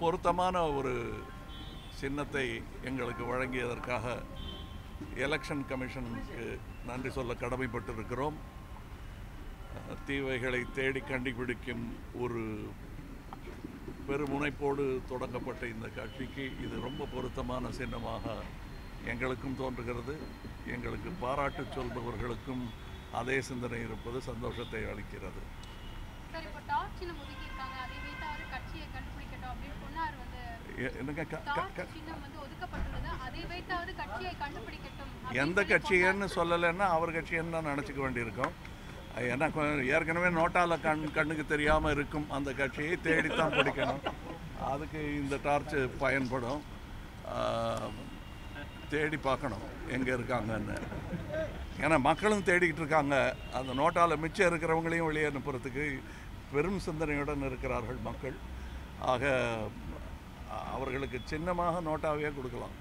பொருத்தமான ஒரு சின்னத்தை எங்களுக்கு வழங்கியதற்காக எலெக்ஷன் கமிஷனுக்கு நன்றி சொல்ல கடமைப்பட்டிருக்கிறோம். தீவைகளை தேடி கண்டுபிடிக்கும் ஒரு பெருமுனைப்போடு தொடங்கப்பட்ட இந்த கட்சிக்கு இது ரொம்ப பொருத்தமான சின்னமாக எங்களுக்கும் தோன்றுகிறது. எங்களுக்கு பாராட்டு சொல்பவர்களுக்கும் அதே சிந்தனை இருப்பது சந்தோஷத்தை அளிக்கிறது. எந்த கட்சின்னு சொல்லலைன்னா அவர் கட்சின்னு தான் நினச்சிக்க வேண்டியிருக்கோம். ஏன்னா ஏற்கனவே நோட்டாவில் கண்ணுக்கு தெரியாமல் இருக்கும் அந்த கட்சியை தேடித்தான் பிடிக்கணும். அதுக்கு இந்த டார்ச் பயன்படும். தேடி பார்க்கணும் எங்கே இருக்காங்கன்னு. ஏன்னா மக்களும் தேடிக்கிட்டு இருக்காங்க. அந்த நோட்டாவில் மிச்சம் இருக்கிறவங்களையும் வெளியே அனுப்புறதுக்கு பெரும் சிந்தனையுடன் இருக்கிறார்கள் மக்கள். ஆக அவர்களுக்கு சின்னமாக நோட்டாவே கொடுக்கலாம்.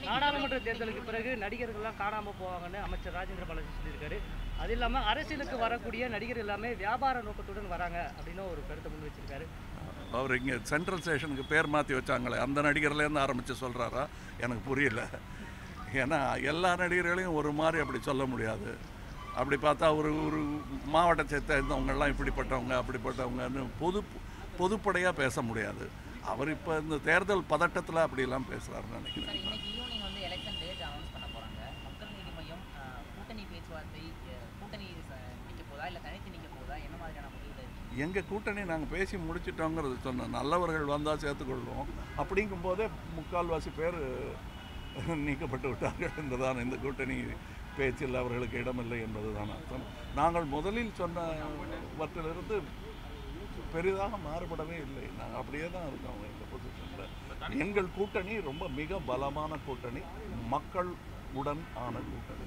நாடாளுமன்ற தேர்தலுக்கு பிறகு நடிகர்கள்லாம் காணாமல் போவாங்கன்னு அமைச்சர் ராஜேந்திர பாலாஜி சொல்லியிருக்காரு. அது இல்லாமல் அரசியலுக்கு வரக்கூடிய நடிகர்கள் எல்லாமே வியாபார நோக்கத்துடன் வராங்க அப்படின்னு ஒரு கருத்தை முன் வச்சிருக்காரு. அவர் இங்கே சென்ட்ரல் ஸ்டேஷனுக்கு பேர் மாற்றி வச்சாங்களே, அந்த நடிகர்லேருந்து ஆரம்பித்து சொல்கிறாரா எனக்கு புரியல. ஏன்னா எல்லா நடிகர்களையும் ஒரு மாதிரி அப்படி சொல்ல முடியாது. அப்படி பார்த்தா ஒரு மாவட்டத்தை சேர்ந்தவங்கெல்லாம் இப்படிப்பட்டவங்க அப்படிப்பட்டவங்கன்னு பொதுப்படையாக பேச முடியாது. அவர் இப்போ இந்த தேர்தல் பதட்டத்தில் அப்படிலாம் பேசுகிறாருன்னு நினைக்கிறேன். எங்கள் கூட்டணி நாங்கள் பேசி முடிச்சிட்டோங்கிறது சொன்னோம். நல்லவர்கள் வந்தால் சேர்த்துக்கொள்வோம். அப்படிங்கும்போதே முக்கால்வாசி பேர் நீக்கப்பட்டு விட்டார்கள் என்பதுதான் இந்த கூட்டணி பேச்சில் அவர்களுக்கு இடமில்லை என்பதுதான் அர்த்தம். நாங்கள் முதலில் சொன்னவற்றிலிருந்து பெரிதாக மாறுபடவே இல்லை. நாங்கள் அப்படியே தான் இருக்கோம் எங்கள் பொசிஷனில். எங்கள் கூட்டணி ரொம்ப மிக பலமான கூட்டணி, மக்களுடன் ஆன கூட்டணி.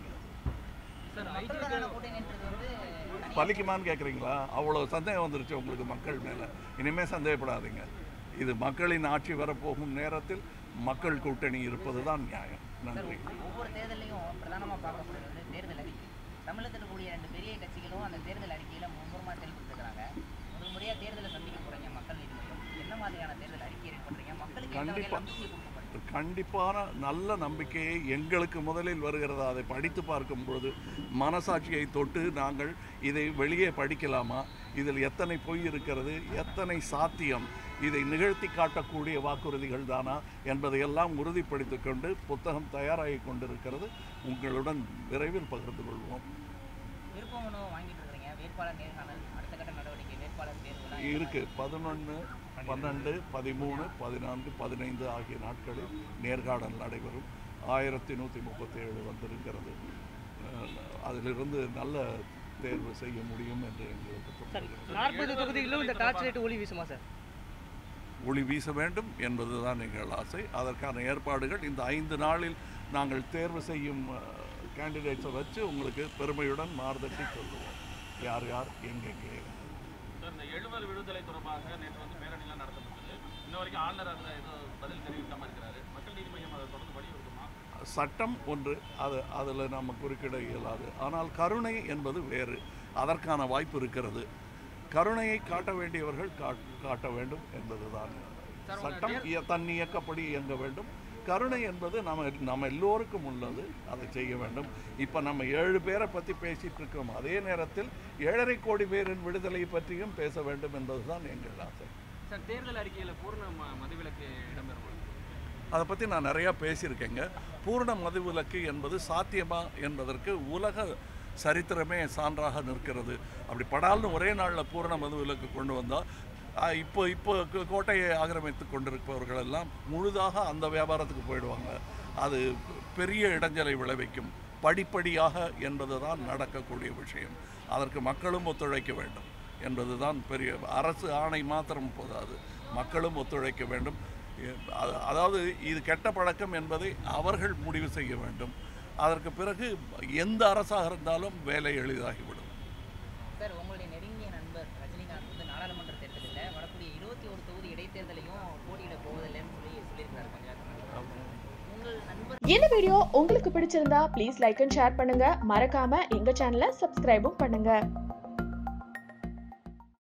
பலிக்குமான்னு கேட்குறீங்களா? அவ்வளோ சந்தேகம் வந்துருச்சு உங்களுக்கு மக்கள் மேலே. இனிமேல் சந்தேகப்படாதீங்க. இது மக்களின் ஆட்சி வரப்போகும் நேரத்தில் மக்கள் கூட்டணி இருப்பது தான் நியாயம். நன்றி. ஒவ்வொரு தேர்தலையும் பிரதானமாக பார்க்கப்படுறது தேர்தல் அறிக்கை. தமிழகத்தில் இருக்கக்கூடிய 2 பெரிய கட்சிகளும் அந்த தேர்தல் அறிக்கையில் மும்முரமாக செயல்பட்டுருக்கிறாங்க. முதல் முறையாக தேர்தலை சந்திக்க போகிறீங்க மக்கள் நீதி மையம். என்ன மாதிரியான தேர்தல் அறிக்கை பண்ணுறீங்க? மக்களுக்கு கண்டிப்பான நல்ல நம்பிக்கையை எங்களுக்கு முதலில் வருகிறது. அதை படித்து பார்க்கும் பொழுது மனசாட்சியை தொட்டு நாங்கள் இதை வெளியே படிக்கலாமா, இதில் எத்தனை பொய் இருக்கிறது, எத்தனை சாத்தியம், இதை நிகழ்த்தி காட்டக்கூடிய வாக்குறுதிகள் தானா என்பதையெல்லாம் உறுதிப்படுத்திக் கொண்டு புத்தகம் தயாராகி கொண்டிருக்கிறது. உங்களுடன் விரைவில் பகிர்ந்து கொள்வோம். இருக்கு 11, 12, 13, 14, 15 ஆகிய நாட்களில் நேர்காணல் நடைபெறும். 1137 வந்திருக்கிறது. அதிலிருந்து நல்ல தேர்வு செய்ய முடியும் என்று எங்களுக்கு 40 தொகுதிகளிலும் இந்த டார்ச் லைட் ஒளி வீசுமா சார்? ஒளி வீச வேண்டும் என்பதுதான் எங்கள் ஆசை. அதற்கான ஏற்பாடுகள் இந்த 5 நாளில் நாங்கள் தேர்வு செய்யும் கேண்டிடேட்ஸை வச்சு உங்களுக்கு பெருமையுடன் மாறுதட்டி சொல்லுவோம் யார் யார் எங்கெங்கே. இந்த 70 விடுதலை தொடர்பாக நேற்று பேரணிலாம் நடத்தப்பட்டது. இன்ன வரைக்கும் ஆளுநர் அதில் ஏதோ பதில் தெரிவிக்காமல் இருக்கிறாரு. மக்கள் நீதி மையம் அதை தொடர்ந்து வலியுறுத்துமா? சட்டம் ஒன்று, அதில் நம்ம குறுக்கிட இயலாது. ஆனால் கருணை என்பது வேறு. அதற்கான வாய்ப்பு இருக்கிறது. கருணையை காட்ட வேண்டியவர்கள் காட்ட வேண்டும் என்பதுதான் சட்டம். தன் இயக்கப்படி இயங்க வேண்டும். கருணை என்பது நம்ம எல்லோருக்கும் உள்ளது. அதை செய்ய வேண்டும். இப்போ நம்ம 7 பேரை பற்றி பேசிகிட்டு இருக்கோம். அதே நேரத்தில் 7.5 கோடி பேரின் விடுதலை பற்றியும் பேச வேண்டும் என்பதுதான் எங்கள் ஆசை. சார், தேர்தல் அறிக்கையில் பூர்ண மதுவிலக்கு இடம்பெறும். அதை பற்றி நான் நிறையா பேசியிருக்கேங்க. பூர்ண மதுவிலக்கு என்பது சாத்தியமா என்பதற்கு உலக சரித்திரமே சான்றாக நிற்கிறது. அப்படி படால்னு ஒரே நாளில் பூர்ண மதுவிலக்கு கொண்டு வந்தால் இப்போ கோட்டையை ஆக்கிரமித்து கொண்டிருப்பவர்கள் எல்லாம் முழுதாக அந்த வியாபாரத்துக்கு போயிடுவாங்க. அது பெரிய இடைஞ்சலை விளைவிக்கும். படிப்படியாக என்பது தான் நடக்கக்கூடிய விஷயம். அதற்கு மக்களும் ஒத்துழைக்க வேண்டும் என்பதுதான் பெரிய. அரசு ஆணை மாத்திரம் போதாது, மக்களும் ஒத்துழைக்க வேண்டும். அதாவது இது கெட்ட பழக்கம் என்பதை அவர்கள் முடிவு செய்ய வேண்டும். அதற்கு பிறகு எந்த அரசாக இருந்தாலும் வேலை எளிதாகிவிடும். சார், உங்களுடைய நெருங்கிய நண்பர் ரஜினிகாந்த் நாடாளுமன்ற தேர்தலில் வரக்கூடிய 21 தொகுதி இடைத்தேர்தலையும் போட்டியிட போவதில்லைன்னு சொல்லியிருக்காரு. இந்த வீடியோ உங்களுக்கு பிடிச்சிருந்தா ப்ளீஸ் லைக் அண்ட் ஷேர் பண்ணுங்க. மறக்காம எங்க சேனலை சப்ஸ்கிரைபும் பண்ணுங்க.